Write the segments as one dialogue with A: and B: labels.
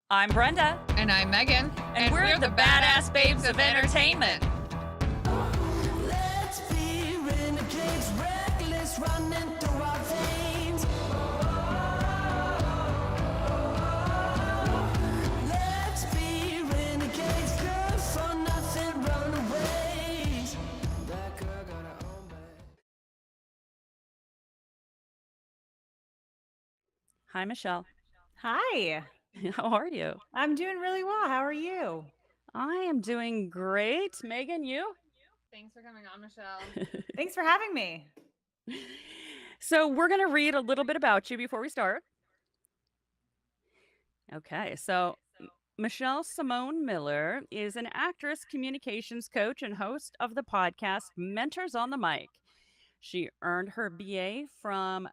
A: I'm Brenda.
B: And I'm Megan.
A: And we're the Badass Babes of Entertainment.
C: Let's be renegades, reckless, running through our veins. Let's be renegades, good for nothing, runaways. That girl got her own bed.
A: Hi, Michelle.
D: Hi,
A: How are you?
D: I'm doing really well. How are you?
A: I am doing great. Megan, you?
B: Thanks for coming on, Michelle.
D: Thanks for having me.
A: So we're going to read a little bit about you before we start. Okay, so Michelle Simone Miller is an actress, communications coach, and host of the podcast Mentors on the Mic. She earned her BA from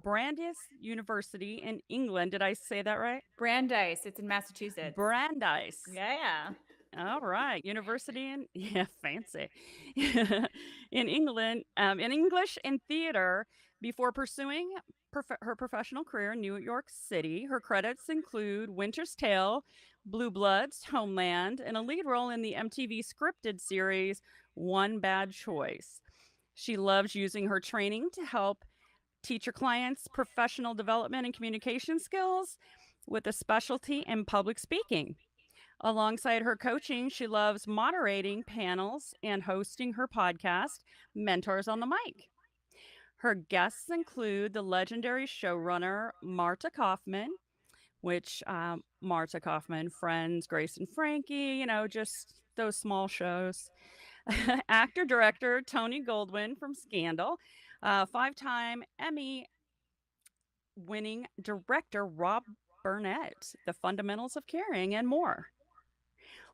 A: Brandeis University in England. Did I say that right?
D: Brandeis, it's in Massachusetts.
A: Brandeis.
D: Yeah.
A: All right. University in, fancy. In England, in English and theater before pursuing her professional career in New York City. Her credits include Winter's Tale, Blue Bloods, Homeland, and a lead role in the MTV scripted series One Bad Choice. She loves using her training to help teach her clients professional development and communication skills with a specialty in public speaking. Alongside her coaching, she loves moderating panels and hosting her podcast, Mentors on the Mic. Her guests include the legendary showrunner Marta Kaufman, which Marta Kaufman, Friends, Grace and Frankie, just those small shows. Actor-director Tony Goldwyn from Scandal, five-time Emmy-winning director Rob Burnett, The Fundamentals of Caring, and more.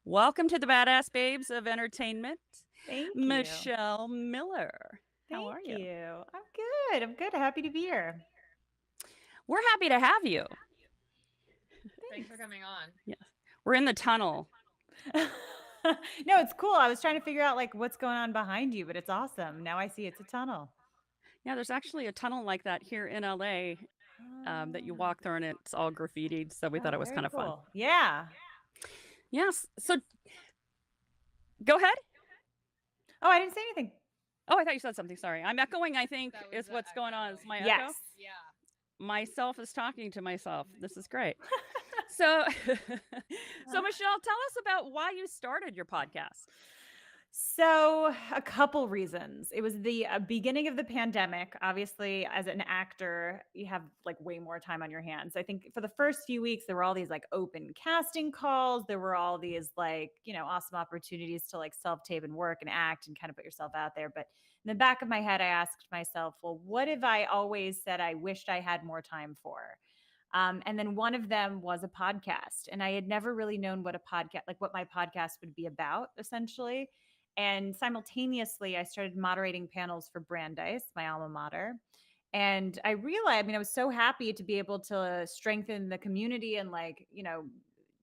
A: Welcome to the Badass Babes of Entertainment,
D: Thank you.
A: Michelle Miller. How are you?
D: Thank you. I'm good. Happy to be here.
A: We're happy to have you.
B: Thanks for coming on.
A: Yes, we're in the tunnel.
D: No, it's cool. I was trying to figure out like what's going on behind you, but it's awesome. Now I see it's a tunnel.
A: Yeah, there's actually a tunnel like that here in LA that you walk through, and it's all graffitied. So we thought it was
D: very
A: kind of fun.
D: cool. Yeah.
A: Yes. So go ahead.
D: Oh, I didn't say anything.
A: Oh, I thought you said something. Sorry. I'm echoing, I think,
B: That was
A: is
B: the
A: what's going on.
B: echo.
A: Is my
D: Yes.
A: echo?
B: Yeah.
A: Myself is talking to myself. This is great. So, Michelle, tell us about why you started your podcast.
D: So a couple reasons. It was the beginning of the pandemic. Obviously, as an actor, you have like way more time on your hands. I think for the first few weeks, there were all these like open casting calls. There were all these like, awesome opportunities to like self-tape and work and act and kind of put yourself out there. But in the back of my head, I asked myself, well, what have I always said I wished I had more time for? And then one of them was a podcast. And I had never really known what what my podcast would be about, essentially. And simultaneously, I started moderating panels for Brandeis, my alma mater. And I realized, I was so happy to be able to strengthen the community and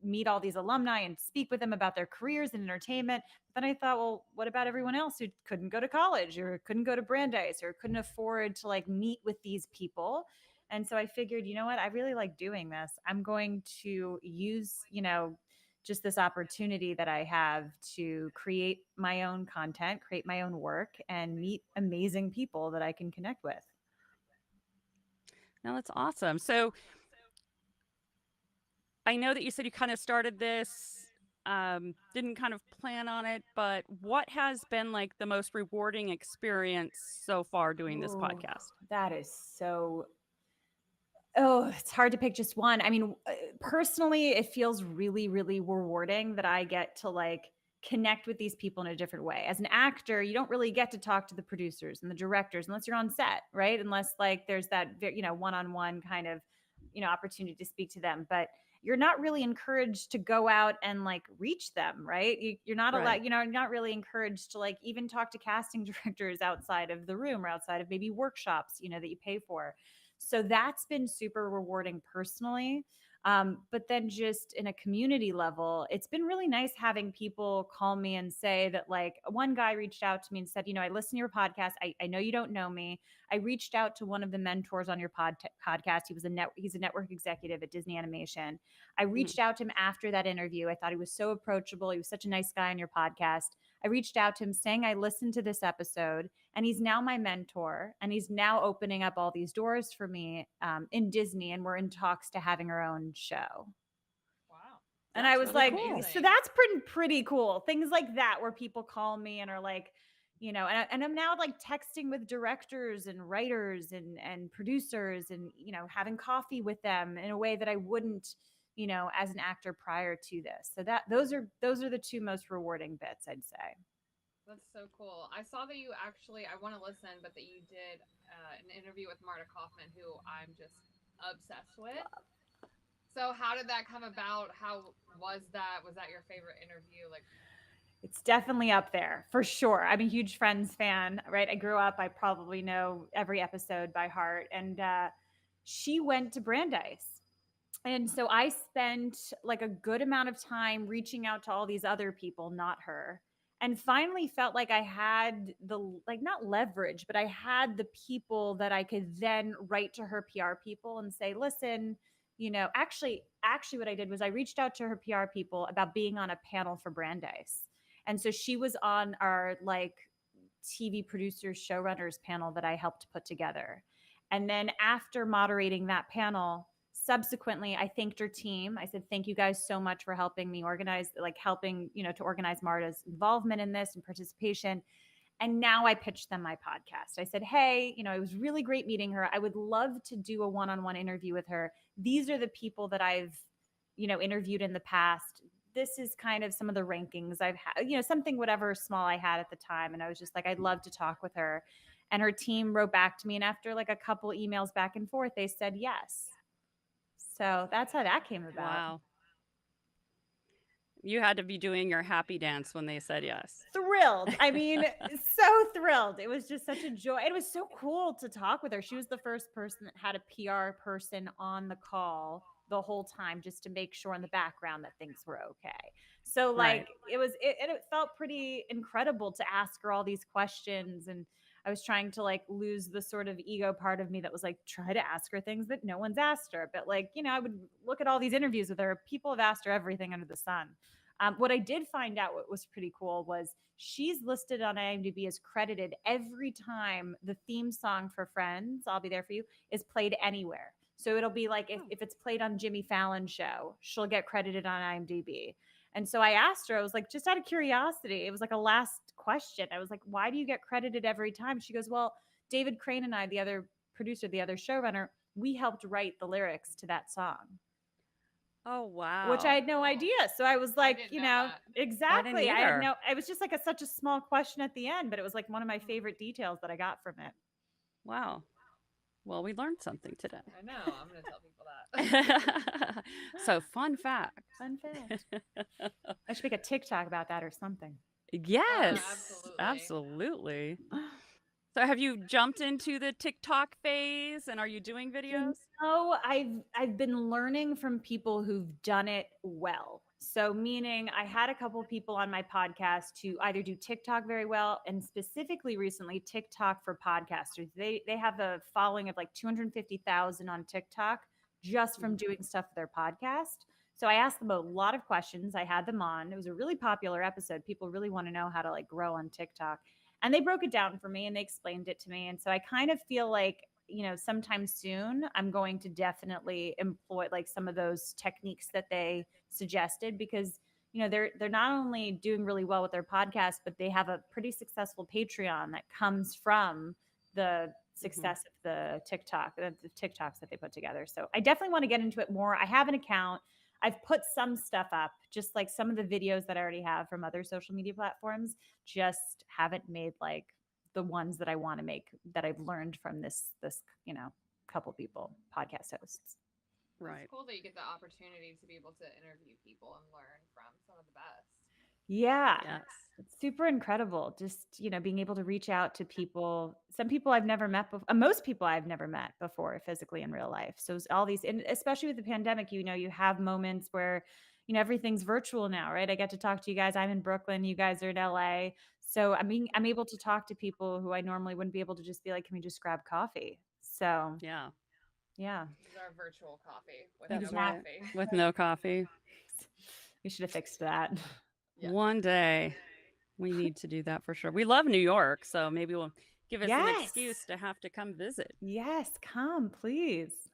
D: meet all these alumni and speak with them about their careers in entertainment. But then I thought, well, what about everyone else who couldn't go to college or couldn't go to Brandeis or couldn't afford to meet with these people? And so I figured, you know what? I really like doing this. I'm going to use, just this opportunity that I have to create my own content, create my own work, and meet amazing people that I can connect with.
A: Now, that's awesome. So I know that you said you kind of started this, didn't kind of plan on it, but what has been like the most rewarding experience so far doing this podcast?
D: That is so... it's hard to pick just one. Personally, it feels really, really rewarding that I get to connect with these people in a different way. As an actor, you don't really get to talk to the producers and the directors unless you're on set, right? Unless there's that, one-on-one kind of, opportunity to speak to them. But you're not really encouraged to go out and reach them, right? You're not allowed,
A: Right.
D: you're not really encouraged to even talk to casting directors outside of the room or outside of maybe workshops, that you pay for. So that's been super rewarding personally. But then just in a community level, it's been really nice having people call me and say that, like, one guy reached out to me and said, I listen to your podcast. I know you don't know me. I reached out to one of the mentors on your podcast. He's a network executive at Disney Animation. I reached out to him after that interview. I thought he was so approachable. He was such a nice guy on your podcast. I reached out to him saying I listened to this episode, and he's now my mentor, and he's now opening up all these doors for me in Disney, and we're in talks to having our own show.
B: Wow.
D: And I was
A: really
D: like,
A: cool.
D: so that's pretty cool. Things like that where people call me and are like, and I'm now like texting with directors and writers and producers and, having coffee with them in a way that I wouldn't, as an actor prior to this. So those are the two most rewarding bits, I'd say.
B: That's so cool. I saw that you actually, I want to listen, but that you did an interview with Marta Kaufman, who I'm just obsessed with. So how did that come about? How was that? Was that your favorite interview? Like,
D: it's definitely up there for sure. I'm a huge Friends fan, right? I grew up, I probably know every episode by heart. And she went to Brandeis. And so I spent like a good amount of time reaching out to all these other people, not her, and finally felt like I had not leverage, but I had the people that I could then write to her PR people and say, listen, actually what I did was I reached out to her PR people about being on a panel for Brandeis. And so she was on our TV producers, showrunners panel that I helped put together. And then after moderating that panel, subsequently, I thanked her team. I said, thank you guys so much for helping me organize, to organize Marta's involvement in this and participation. And now I pitched them my podcast. I said, hey, it was really great meeting her. I would love to do a one-on-one interview with her. These are the people that I've, interviewed in the past. This is kind of some of the rankings I've had, something, whatever small I had at the time. And I was just like, I'd love to talk with her. And her team wrote back to me. And after a couple emails back and forth, they said yes. So that's how that came about.
A: Wow. You had to be doing your happy dance when they said yes.
D: Thrilled. I mean, so thrilled. It was just such a joy. It was so cool to talk with her. She was the first person that had a PR person on the call the whole time, just to make sure in the background that things were okay. So it felt pretty incredible to ask her all these questions. And I was trying to lose the sort of ego part of me that was try to ask her things that no one's asked her. But I would look at all these interviews with her. People have asked her everything under the sun. What I did find out what was pretty cool was she's listed on IMDb as credited every time the theme song for Friends, I'll Be There For You, is played anywhere. So it'll be if it's played on Jimmy Fallon's show, she'll get credited on IMDb. And so I asked her, I was just out of curiosity, it was a last question. I was like, why do you get credited every time? She goes, well, David Crane and I, the other producer, the other showrunner, we helped write the lyrics to that song.
A: Oh, wow.
D: Which I had no idea. So I was like, exactly. I had no, it was just such a small question at the end, but it was one of my favorite details that I got from it.
A: Wow. Well, we learned something today.
B: I know. I'm going to tell people that.
A: So fun fact.
D: Fun fact. I should make a TikTok about that or something.
A: Yes.
B: Absolutely.
A: Absolutely. So have you jumped into the TikTok phase and are you doing videos?
D: No, I've been learning from people who've done it well. So meaning I had a couple people on my podcast who either do TikTok very well, and specifically recently TikTok for podcasters. They have a following of 250,000 on TikTok just from doing stuff for their podcast. So I asked them a lot of questions. I had them on. It was a really popular episode. People really want to know how to grow on TikTok. And they broke it down for me and they explained it to me. And so I kind of feel sometime soon I'm going to definitely employ some of those techniques that they suggested, because they're not only doing really well with their podcast, but they have a pretty successful Patreon that comes from the success of the TikToks that they put together. So I definitely want to get into it more. I have an account. I've put some stuff up, just some of the videos that I already have from other social media platforms, just haven't made the ones that I want to make that I've learned from this couple people, podcast hosts.
A: Right.
B: It's cool that you get the opportunity to be able to interview people and learn from some of the best.
D: Yeah.
A: Yes.
D: It's super incredible. Just, being able to reach out to people. Some people I've never met before. Most people I've never met before physically in real life. So it's all these, and especially with the pandemic, you have moments where, everything's virtual now, right? I get to talk to you guys. I'm in Brooklyn. You guys are in LA. So I'm able to talk to people who I normally wouldn't be able to just be like, can we just grab coffee? So
A: Yeah.
D: yeah.
B: This is our virtual coffee with
A: That's
B: no
A: right.
B: coffee.
A: With no coffee.
D: We should have fixed that.
B: Yes.
A: One day we need to do that for sure. We love New York, so maybe we'll give us an
D: Yes.
A: excuse to have to come visit.
D: Yes, come, please.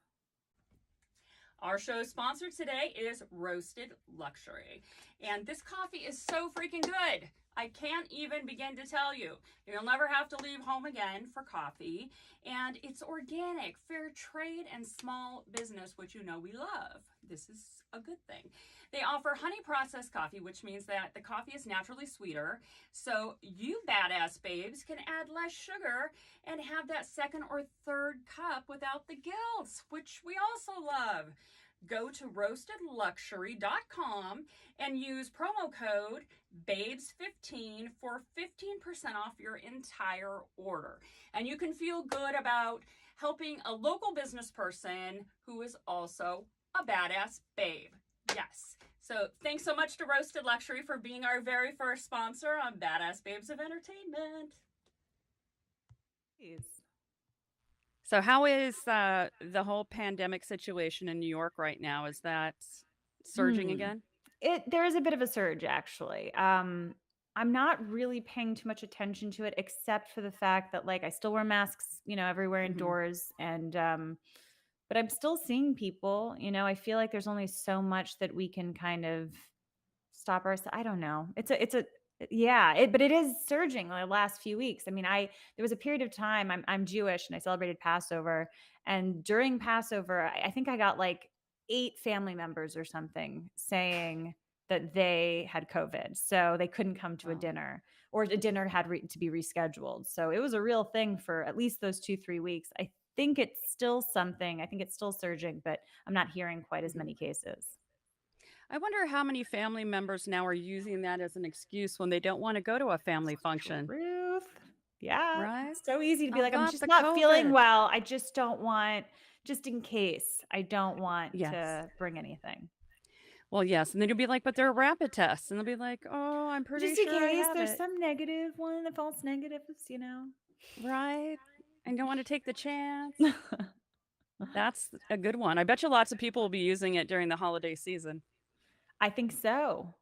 A: Our show's sponsor today is Roasted Luxury. And this coffee is so freaking good. I can't even begin to tell you. You'll never have to leave home again for coffee. And it's organic, fair trade, and small business, which we love. This is a good thing. They offer honey processed coffee, which means that the coffee is naturally sweeter. So you badass babes can add less sugar and have that second or third cup without the guilt, which we also love. Go to roastedluxury.com and use promo code BABES15 for 15% off your entire order. And you can feel good about helping a local business person who is also a badass babe. Yes. So thanks so much to Roasted Luxury for being our very first sponsor on Badass Babes of Entertainment.
D: Please.
A: So how is the whole pandemic situation in New York right now? Is that surging again?
D: There is a bit of a surge, actually. I'm not really paying too much attention to it, except for the fact that I still wear masks, everywhere indoors, and but I'm still seeing people. I feel like there's only so much that we can kind of stop ourselves. I don't know. But it is surging the last few weeks. I mean, there was a period of time. I'm Jewish and I celebrated Passover, and during Passover, I think I got 8 family members or something saying that they had COVID, so they couldn't come to a
A: Wow.
D: dinner, or a dinner had to be rescheduled. So it was a real thing for at least those 2-3 weeks. I think it's still something. I think it's still surging, but I'm not hearing quite as many cases.
A: I wonder how many family members now are using that as an excuse when they don't want to go to a family function.
D: Truth. Yeah.
A: Right?
D: It's so easy to be
A: I've
D: like, I'm
A: got
D: just
A: the
D: not feeling
A: COVID.
D: well. I just don't want, just in case, I don't want
A: Yes.
D: to bring anything.
A: Well, yes. And then you'll be like, but they're rapid tests. And they'll be like, oh, I'm pretty
D: Just in
A: sure I
D: case
A: have
D: there's
A: it.
D: some negative one, the false negatives,
A: Right? I don't want to take the chance. That's a good one. I bet you lots of people will be using it during the holiday season.
D: I think so.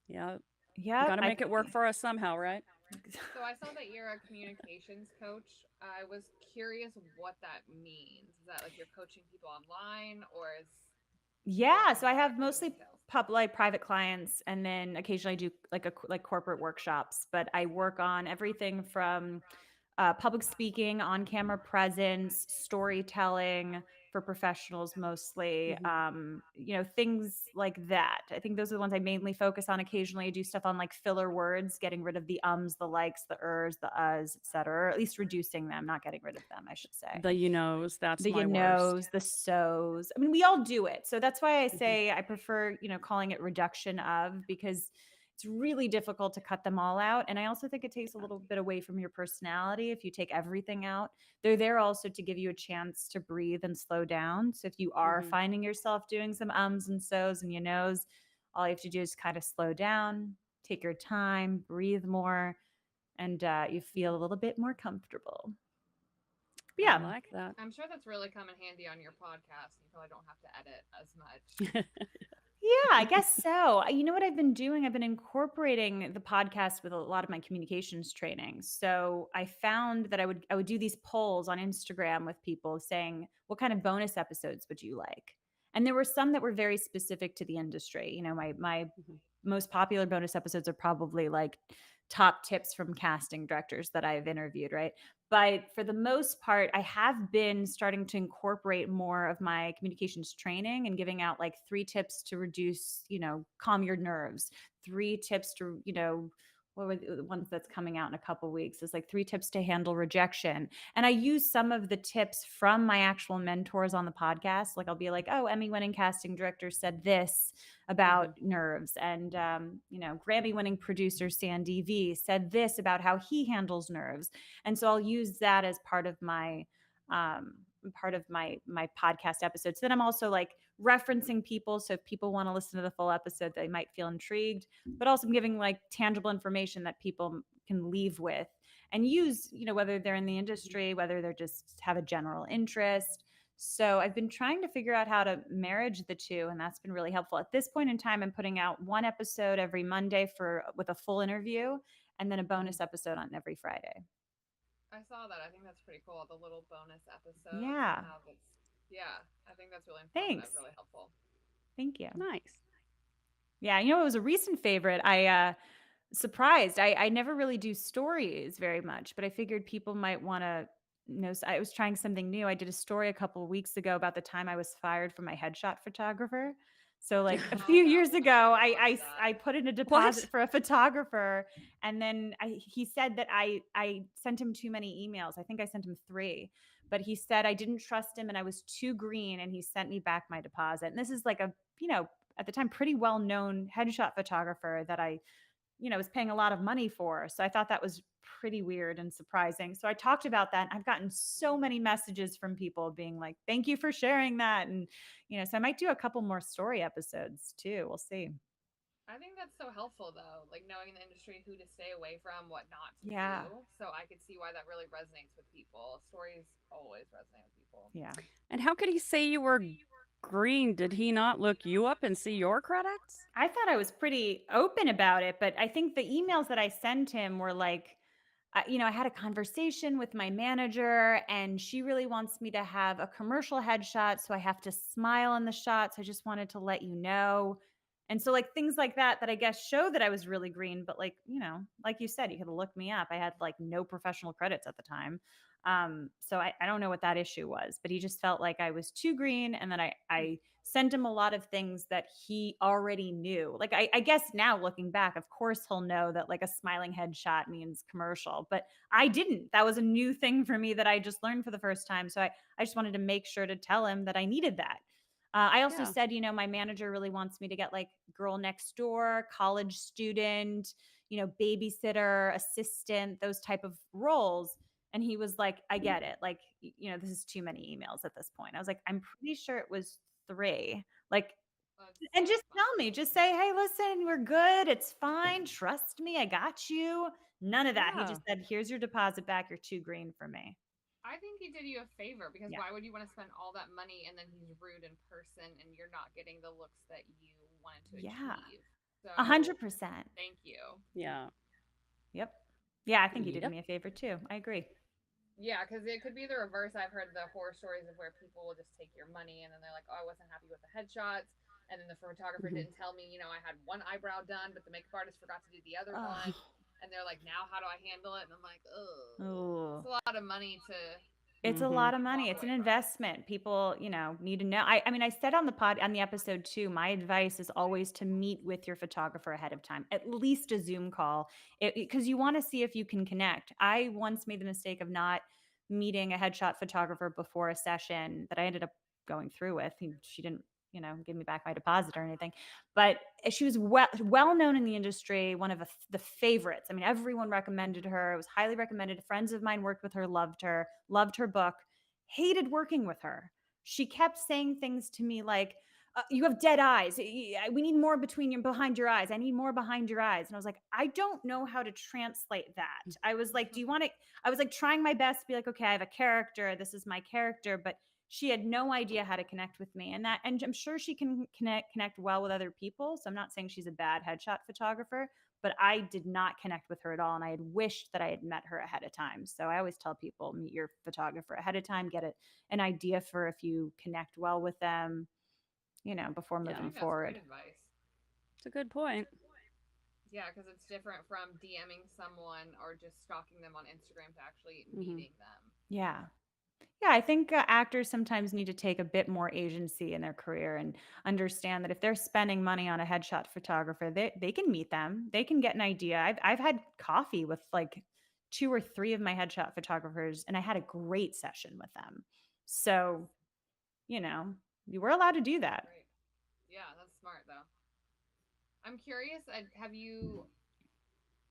A: Yeah.
D: Yeah.
A: Got to make it work for us somehow, right?
B: So I saw that you're a communications coach. I was curious what that means. Is that you're coaching people online, or is
D: Yeah, so I have
B: exactly
D: mostly
B: details?
D: private clients, and then occasionally I do corporate workshops. But I work on everything from public speaking, on camera presence, storytelling for professionals mostly. Things like that. I think those are the ones I mainly focus on. Occasionally I do stuff on filler words, getting rid of the ums, the likes, the ers, the us, etc., or at least reducing them, not getting rid of them, I should say.
A: The that's
D: The
A: my worst.
D: the so's. I mean, we all do it. So that's why I say I prefer, calling it reduction of, because it's really difficult to cut them all out. And I also think it takes a little bit away from your personality if you take everything out. They're there also to give you a chance to breathe and slow down. So if you are finding yourself doing some ums and so's and your nose, all you have to do is kind of slow down, take your time, breathe more, and you feel a little bit more comfortable. But yeah.
A: I like that.
B: I'm sure that's really come in handy on your podcast. You probably don't have to edit as much.
D: Yeah, I guess so. You know what I've been doing? I've been incorporating the podcast with a lot of my communications training. So I found that I would do these polls on Instagram with people saying, what kind of bonus episodes would you like? And there were some that were very specific to the industry. My most popular bonus episodes are probably top tips from casting directors that I've interviewed, right? But for the most part, I have been starting to incorporate more of my communications training and giving out 3 tips to reduce, calm your nerves, 3 tips to, what were the ones that's coming out in a couple weeks? It's like 3 tips to handle rejection. And I use some of the tips from my actual mentors on the podcast. Like I'll be like, oh, Emmy winning casting director said this about nerves. And, Grammy winning producer Sandy V said this about how he handles nerves. And so I'll use that as um, part of my podcast episodes. Then I'm also like referencing people. So if people want to listen to the full episode, they might feel intrigued, but also I'm giving like tangible information that people can leave with and use, whether they're in the industry, whether they're just have a general interest. So I've been trying to figure out how to marriage the two, and that's been really helpful. At this point in time, I'm putting out one episode every Monday with a full interview, and then a bonus episode on every Friday.
B: I saw that. I think that's pretty cool. The little bonus episode.
D: Yeah.
B: Yeah, I think that's really informative.
D: Thanks.
B: Really helpful.
D: Thank you.
A: Nice.
D: Yeah, it was a recent favorite. I surprised. I never really do stories very much, but I figured people might want to know. I was trying something new. I did a story a couple of weeks ago about the time I was fired from my headshot photographer. So like a
B: Oh,
D: few
B: that
D: years
B: one.
D: ago,
B: I
D: I
B: watched that.
D: I put in a deposit for a photographer, and then he said that I sent him too many emails. I think I sent him 3, but he said I didn't trust him and I was too green, and he sent me back my deposit. And this is like a at the time pretty well known headshot photographer that I was paying a lot of money for. So I thought that was pretty weird and surprising. So I talked about that. And I've gotten so many messages from people being like, thank you for sharing that. And, so I might do a couple more story episodes too. We'll see.
B: I think that's so helpful though, like knowing in the industry who to stay away from, what not to do. So I could see why that really resonates with people. Stories always resonate with people.
D: Yeah.
A: And how could he say you were green? Did he not look you up and see your credits?
D: I thought I was pretty open about it, but I think the emails that I sent him were like, I had a conversation with my manager and she really wants me to have a commercial headshot. So I have to smile in the shot. So I just wanted to let you know. And so like things like that I guess show that I was really green, but like, like you said, you could have looked me up. I had like no professional credits at the time. So I don't know what that issue was, but he just felt like I was too green. And then I sent him a lot of things that he already knew. Like, I guess now looking back, of course he'll know that like a smiling headshot means commercial, but I didn't. That was a new thing for me that I just learned for the first time. So I just wanted to make sure to tell him that I needed that. I also said, my manager really wants me to get like girl next door, college student, babysitter, assistant, those type of roles. And he was like, I get it. Like, this is too many emails at this point. I was like, I'm pretty sure it was 3. Like, and just tell me, just say, hey, listen, we're good. It's fine. Trust me. I got you. None of that. He just said, here's your deposit back. You're too green for me.
B: I think he did you a favor because why would you want to spend all that money and then he's rude in person and you're not getting the looks that you wanted to achieve? So
D: 100%.
B: Thank you.
A: Yeah.
D: Yep. Yeah, I think he did me a favor too. I agree.
B: Yeah, because it could be the reverse. I've heard the horror stories of where people will just take your money and then they're like, oh, I wasn't happy with the headshots. And then the photographer didn't tell me, I had one eyebrow done, but the makeup artist forgot to do the other one. And they're like, now how do I handle it? And I'm like, oh, it's a lot of money to.
D: It's a lot of money. It's an investment. People, need to know. I mean, I said on the episode too, my advice is always to meet with your photographer ahead of time, at least a Zoom call, because you want to see if you can connect. I once made the mistake of not meeting a headshot photographer before a session that I ended up going through with. She didn't, give me back my deposit or anything, but she was well known in the industry, one of the favorites. I mean, everyone recommended her. It was highly recommended. Friends of mine worked with her, loved her book, hated working with her. She kept saying things to me like, you have dead eyes. We need more behind your eyes. I need more behind your eyes. And I was like, I don't know how to translate that. I was like, I was like trying my best to be like, okay, I have a character. This is my character. But she had no idea how to connect with me. And I'm sure she can connect well with other people. So I'm not saying she's a bad headshot photographer, but I did not connect with her at all. And I had wished that I had met her ahead of time. So I always tell people, meet your photographer ahead of time, get an idea for if you connect well with them, before moving forward.
B: That's great advice.
A: It's a good point.
B: Yeah, because it's different from DMing someone or just stalking them on Instagram to actually meeting them.
D: Yeah. Yeah, I think actors sometimes need to take a bit more agency in their career and understand that if they're spending money on a headshot photographer, they can meet them. They can get an idea. I've had coffee with like 2 or 3 of my headshot photographers, and I had a great session with them. So, you know, you were allowed to do that.
B: Great. Yeah, that's smart though. I'm curious, have you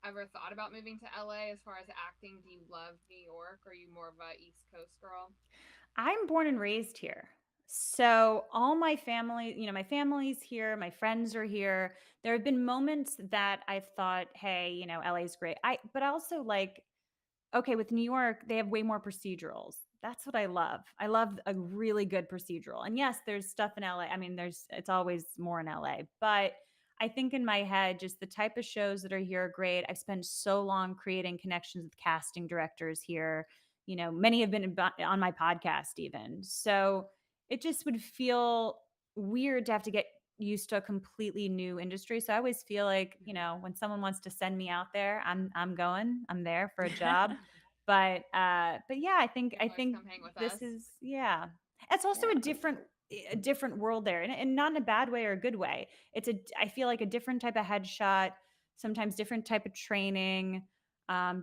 B: ever thought about moving to LA as far as acting? Do you love New York? Or are you more of a East Coast girl?
D: I'm born and raised here. So all my family, my family's here, my friends are here. There have been moments that I've thought, hey, LA's great. But also like, okay, with New York, they have way more procedurals. That's what I love. I love a really good procedural. And yes, there's stuff in LA. I mean, it's always more in LA, but I think in my head, just the type of shows that are here are great. I've spent so long creating connections with casting directors here. Many have been on my podcast even. So it just would feel weird to have to get used to a completely new industry. So I always feel like, when someone wants to send me out there, I'm going. I'm there for a job. But yeah, I think
B: You can
D: I
B: always
D: think
B: come hang with
D: this
B: us.
D: is yeah. It's also a different world there, and not in a bad way or a good way. I feel like a different type of headshot, sometimes different type of training,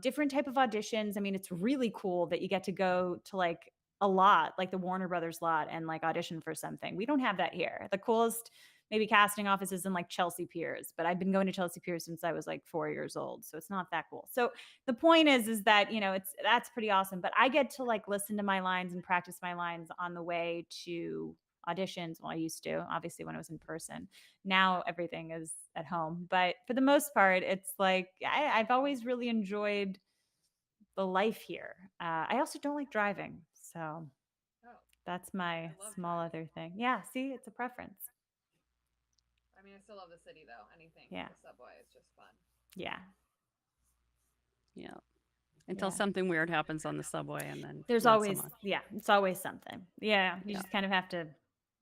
D: different type of auditions. I mean, it's really cool that you get to go to like a lot, like the Warner Brothers lot, and like audition for something. We don't have that here. The coolest maybe casting offices in like Chelsea Piers, but I've been going to Chelsea Piers since I was like 4 years old, so it's not that cool. So the point is that that's pretty awesome. But I get to like listen to my lines and practice my lines on the way to auditions. Well, I used to, obviously, when I was in person. Now everything is at home, but for the most part, it's like I've always really enjoyed the life here. I also don't like driving, so
B: Oh,
D: that's my
B: I love
D: small
B: driving.
D: other thing. Yeah, see, it's a preference.
B: I mean, I still love the city though. Anything
D: Yeah.
B: with the subway is just fun.
D: Yeah.
A: Yeah. Until
D: Yeah.
A: something weird happens on the subway, and then
D: There's
A: not
D: always,
A: so much.
D: yeah, it's always something. Yeah. You
A: Yeah.
D: just kind of have to,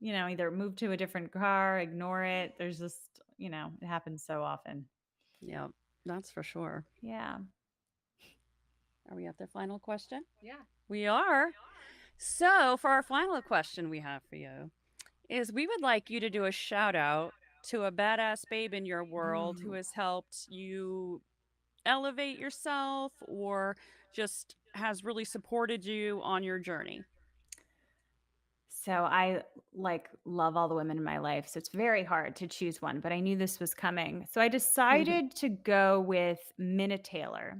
D: either move to a different car, ignore it. There's just, it happens so often.
A: Yeah. That's for sure.
D: Yeah.
A: Are we at the final question?
B: Yeah.
A: We are. So, for our final question we have for you is we would like you to do a shout out to a badass babe in your world who has helped you elevate yourself or just has really supported you on your journey.
D: So I like love all the women in my life. So it's very hard to choose one, but I knew this was coming. So I decided to go with Minna Taylor,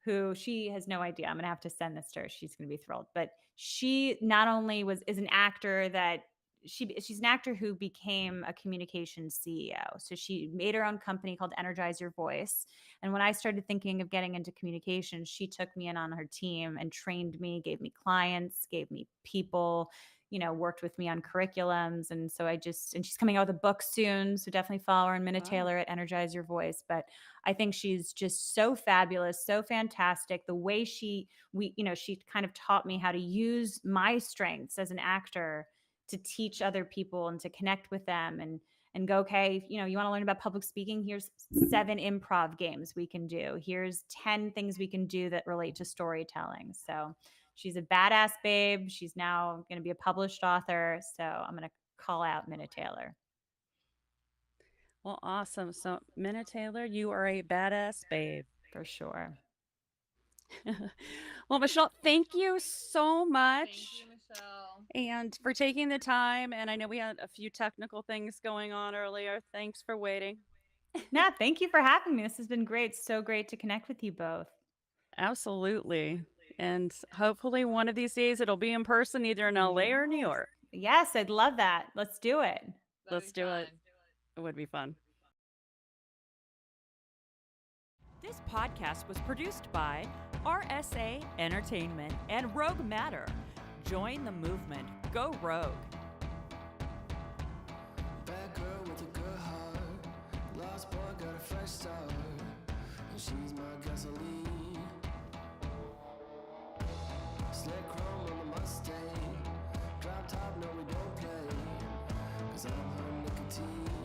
D: who she has no idea. I'm going to have to send this to her. She's going to be thrilled. But she not only is an actor that she's an actor who became a communications CEO. So she made her own company called Energize Your Voice. And when I started thinking of getting into communications, she took me in on her team and trained me, gave me clients, gave me people, worked with me on curriculums. And so and she's coming out with a book soon. So definitely follow her and Minna
A: Wow.
D: Taylor at Energize Your Voice. But I think she's just so fabulous, so fantastic. The way she kind of taught me how to use my strengths as an actor to teach other people and to connect with them and go, okay, you want to learn about public speaking? Here's 7 improv games we can do. Here's 10 things we can do that relate to storytelling. So she's a badass babe. She's now going to be a published author. So I'm going to call out Minna Taylor.
A: Well, awesome. So, Minna Taylor, you are a badass babe.
D: For sure.
A: Well, Michelle, thank you so much.
B: Thank you, Michelle.
A: And for taking the time. And I know we had a few technical things going on earlier. Thanks for waiting.
D: Yeah, thank you for having me. This has been great. So great to connect with you both.
A: Absolutely. And hopefully one of these days it'll be in person, either in LA or New York.
D: Yes, I'd love that. Let's do it.
A: Let's do it. It would be fun. This podcast was produced by RSA Entertainment and Rogue Matter. Join the movement. Go Rogue.
C: Bad girl with a good heart. Lost boy got a fresh start. And she's my gasoline. Slick chrome on the Mustang. Drop top, no we don't play. 'Cause I'm her nicotine.